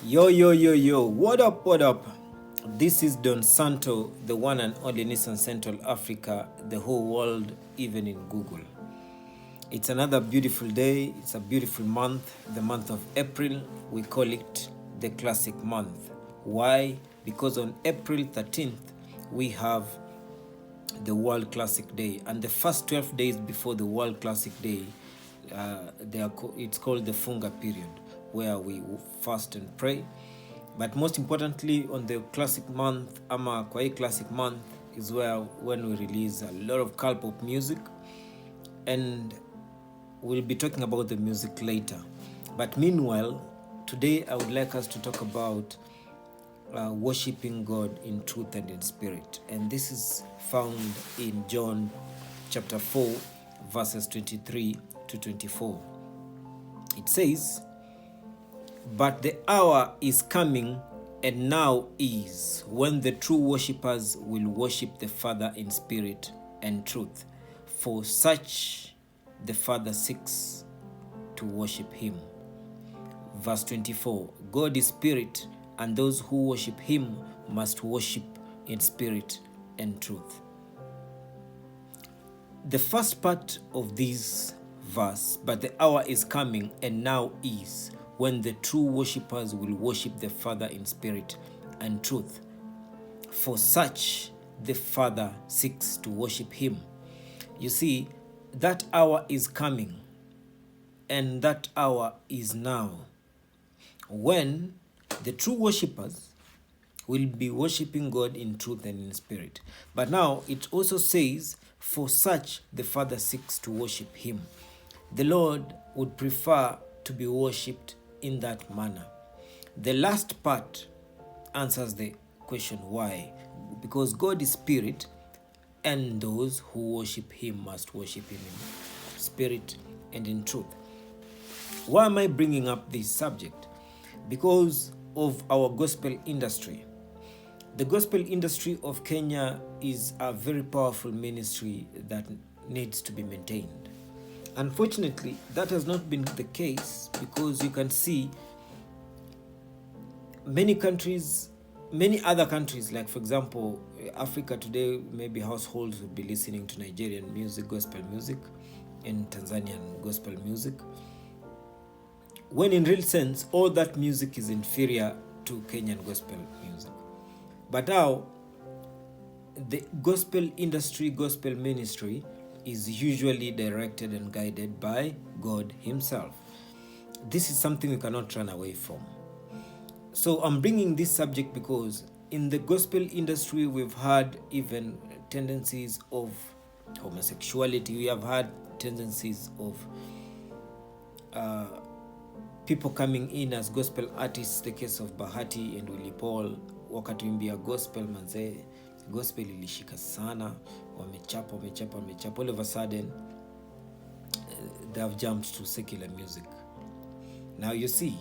Yo, yo, yo, yo, what up, what up? This is Don Santo, the one and only Nissan Central Africa, the whole world, even in Google. It's another beautiful day, it's a beautiful month, the month of April. We call it the classic month. Why? Because on April 13th, we have the World Classic Day, and the first 12 days before the World Classic Day, it's called the Funga period, where we fast and pray. But most importantly, on the classic month, ama kwa hii classic month, is when we release a lot of K-pop music, and we'll be talking about the music later. But meanwhile, today I would like us to talk about worshiping God in truth and in spirit. And this is found in John chapter 4, verses 23 to 24. It says, "But the hour is coming, and now is, when the true worshippers will worship the Father in spirit and truth. For such the Father seeks to worship him." Verse 24, "God is spirit, and those who worship him must worship in spirit and truth." The first part of this verse, "But the hour is coming, and now is, when the true worshippers will worship the Father in spirit and truth. For such the Father seeks to worship him." You see, that hour is coming, and that hour is now, when the true worshippers will be worshiping God in truth and in spirit. But now it also says, "For such the Father seeks to worship him." The Lord would prefer to be worshipped in that manner. The last part answers the question why. Because God is spirit, and those who worship him must worship him in spirit and in truth. Why am I bringing up this subject? Because of our gospel industry. The gospel industry of Kenya is a very powerful ministry that needs to be maintained. Unfortunately, that has not been the case, because you can see many other countries, like for example, Africa today, maybe households will be listening to Nigerian music, gospel music, and Tanzanian gospel music, when in real sense, all that music is inferior to Kenyan gospel music. But now, the gospel industry, gospel ministry is usually directed and guided by God himself. This is something we cannot run away from. So I'm bringing this subject because in the gospel industry, we've had even tendencies of homosexuality. We have had tendencies of people coming in as gospel artists, the case of Bahati and Willy Paul, wakatuimbia gospel manze, gospel ilishika sana, wamechapa. All of a sudden, they have jumped to secular music. Now you see,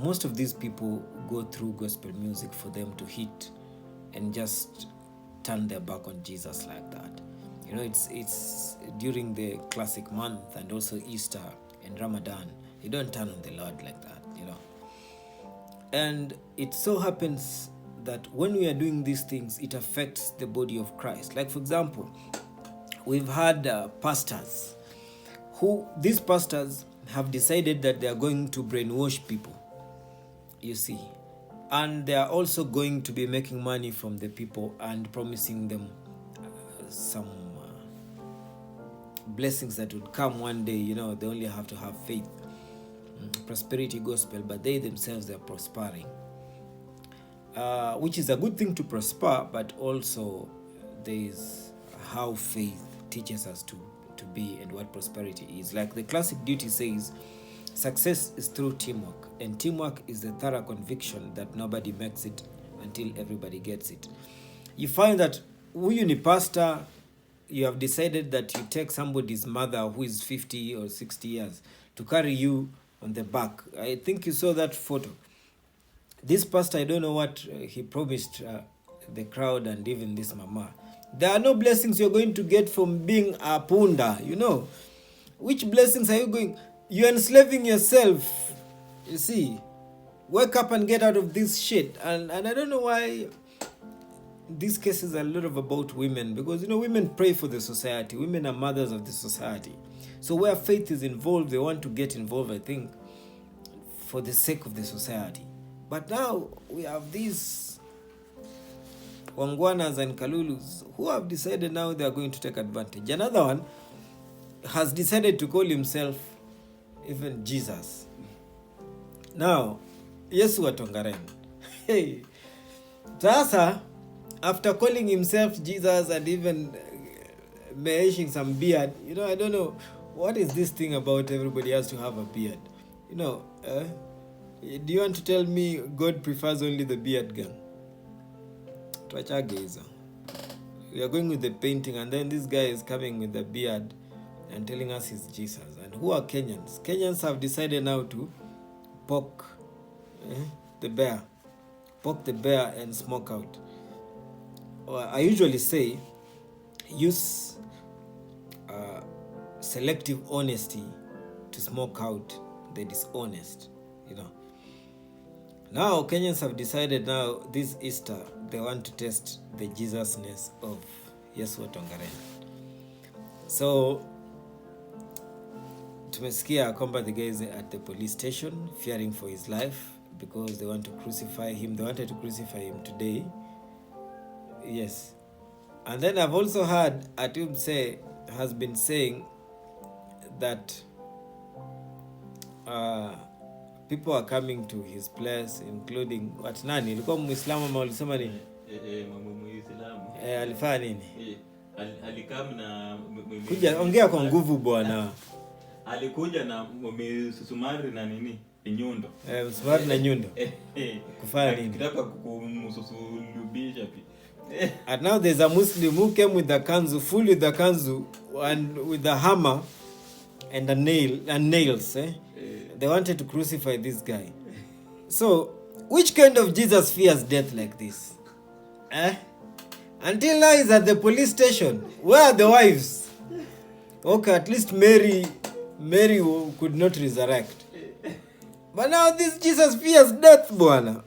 most of these people go through gospel music for them to hit and just turn their back on Jesus like that. You know, it's during the classic month and also Easter and Ramadan. You don't turn on the Lord like that, you know. And it so happens that when we are doing these things, it affects the body of Christ. Like for example, we've had pastors these pastors have decided that they are going to brainwash people, you see. And they are also going to be making money from the people and promising them some blessings that would come one day. You know, they only have to have faith. Prosperity gospel, but they themselves are prospering. Which is a good thing to prosper, but also there is how faith teaches us to be and what prosperity is. Like the classic duty says, success is through teamwork, and teamwork is the thorough conviction that nobody makes it until everybody gets it. You find that huyu ni pastor, you have decided that you take somebody's mother who is 50 or 60 years to carry you on the back. I think you saw that photo. This pastor, I don't know what he promised the crowd and even this mama. There are no blessings you're going to get from being a punda, you know. Which blessings are you going? You're enslaving yourself, you see. Wake up and get out of this shit. And I don't know why these cases are a lot of about women, because women pray for the society. Women are mothers of the society. So where faith is involved, they want to get involved, I think, for the sake of the society. But now we have these Wangwanas and Kalulus who have decided now they are going to take advantage. Another one has decided to call himself even Jesus. Now, Yesu Wa Tongaren. Hey, Tasa, after calling himself Jesus and even meishing some beard, I don't know, what is this thing about everybody has to have a beard? Do you want to tell me God prefers only the beard gang? We are going with the painting, and then this guy is coming with the beard and telling us he's Jesus. And who are Kenyans? Kenyans have decided now to poke the bear and smoke out. I usually say use selective honesty to smoke out the dishonest. Now Kenyans have decided now this Easter they want to test the Jesusness of Yesu Wa Tongaren. So tumesikia kwamba the guy is at the police station fearing for his life because they want to crucify him. They wanted to crucify him today. Yes. And then I've also heard Atum has been saying that people are coming to his place, including nani ilikuwa Muislamu ama ulisema nini? Muislamu. Alifanya nini? Alikam na kuja ongea kwa nguvu bwana. Alikuja na msusumari na nini? Nyundo. Msumari na nyundo. Kufanya nini? Kitaka kumsusulubisha pia. And now there's a Muslim who came with the kanzu, full with the kanzu and with the hammer and nails. They wanted to crucify this guy. So, which kind of Jesus fears death like this? Until now he's at the police station. Where are the wives? Okay, at least Mary could not resurrect. But now this Jesus fears death, bwana.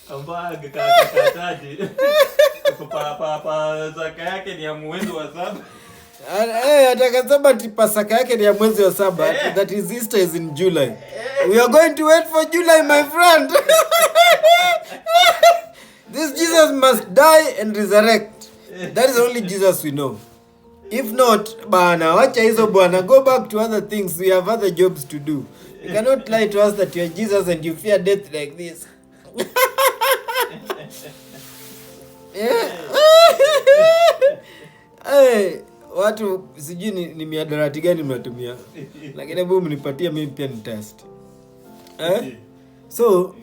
Ambaga kakataji. Papa zaka yake ni ya mwezi wa 7. Atakasema pasaka yake ni ya mwezi wa 7. That is Easter is in July. We are going to wait for July, my friend. This Jesus must die and resurrect. That is the only Jesus we know. If not, bana, wacha hizo bwana, go back to other things. We have other jobs to do. You cannot lie to us that you are Jesus and you fear death like this. Hey, watu sijui ni miadarati gani mnatumia. Lakini hebu mnipatie mimi pia ni test. So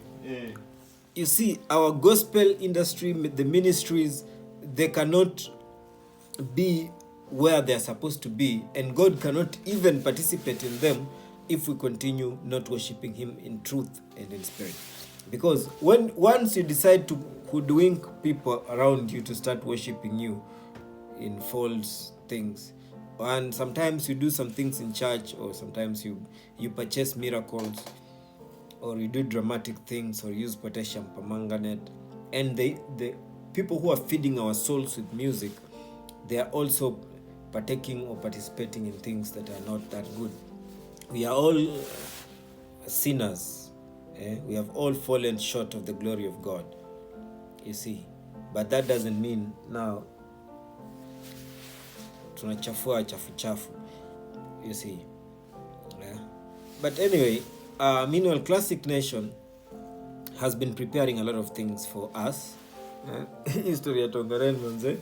you see, our gospel industry, the ministries, they cannot be where they are supposed to be, and God cannot even participate in them if we continue not worshiping him in truth and in spirit. Because once you decide to hoodwink people around you to start worshiping you in false things, and sometimes you do some things in church, or sometimes you purchase miracles, or you do dramatic things, or use potassium permanganate, and the people who are feeding our souls with music, they are also partaking or participating in things that are not that good. We are all sinners. We have all fallen short of the glory of God, you see. But that doesn't mean now tunachafua chafu, you see. But anyway, meanwhile, Classic Nation has been preparing a lot of things for us. History at Tongaren, manze.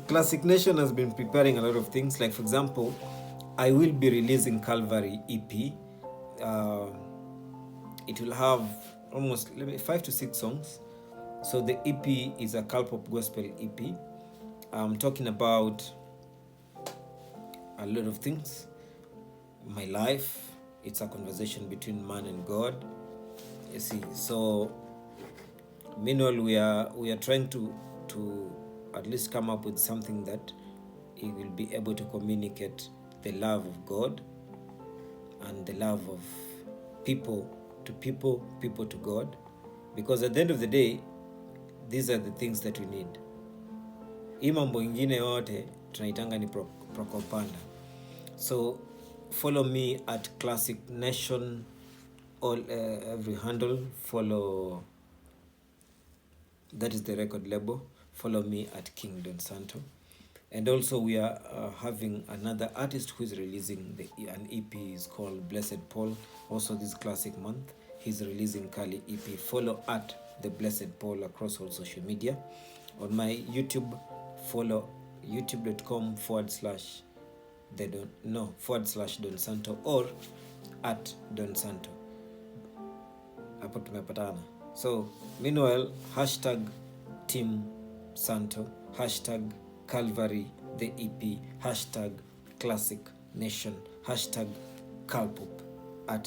Classic Nation has been preparing a lot of things. Like, for example, I will be releasing Calvary EP. It will have almost 5 to 6 songs. So the EP is a Calpop Gospel EP. I'm talking about a lot of things. My life, it's a conversation between man and God. You see, so Meanwhile, we are trying to at least come up with something that he will be able to communicate the love of God and the love of people to people, people to God, because at the end of the day, these are the things that we need. Hii mambo ingine yote tunaitanga ni propaganda. So follow me at Classic Nation, all every handle. Follow, that is the record label. Follow me at King Don Santo. And also we are having another artist who is releasing an EP is called Blessed Paul. Also this classic month, he's releasing Kali EP. Follow at the Blessed Paul across all social media. On my YouTube, follow youtube.com/Don Santo or at Don Santo. Hapo tumepatana. So meanwhile, hashtag Team Santo, hashtag Calvary the EP, hashtag Classic Nation, hashtag Calpop.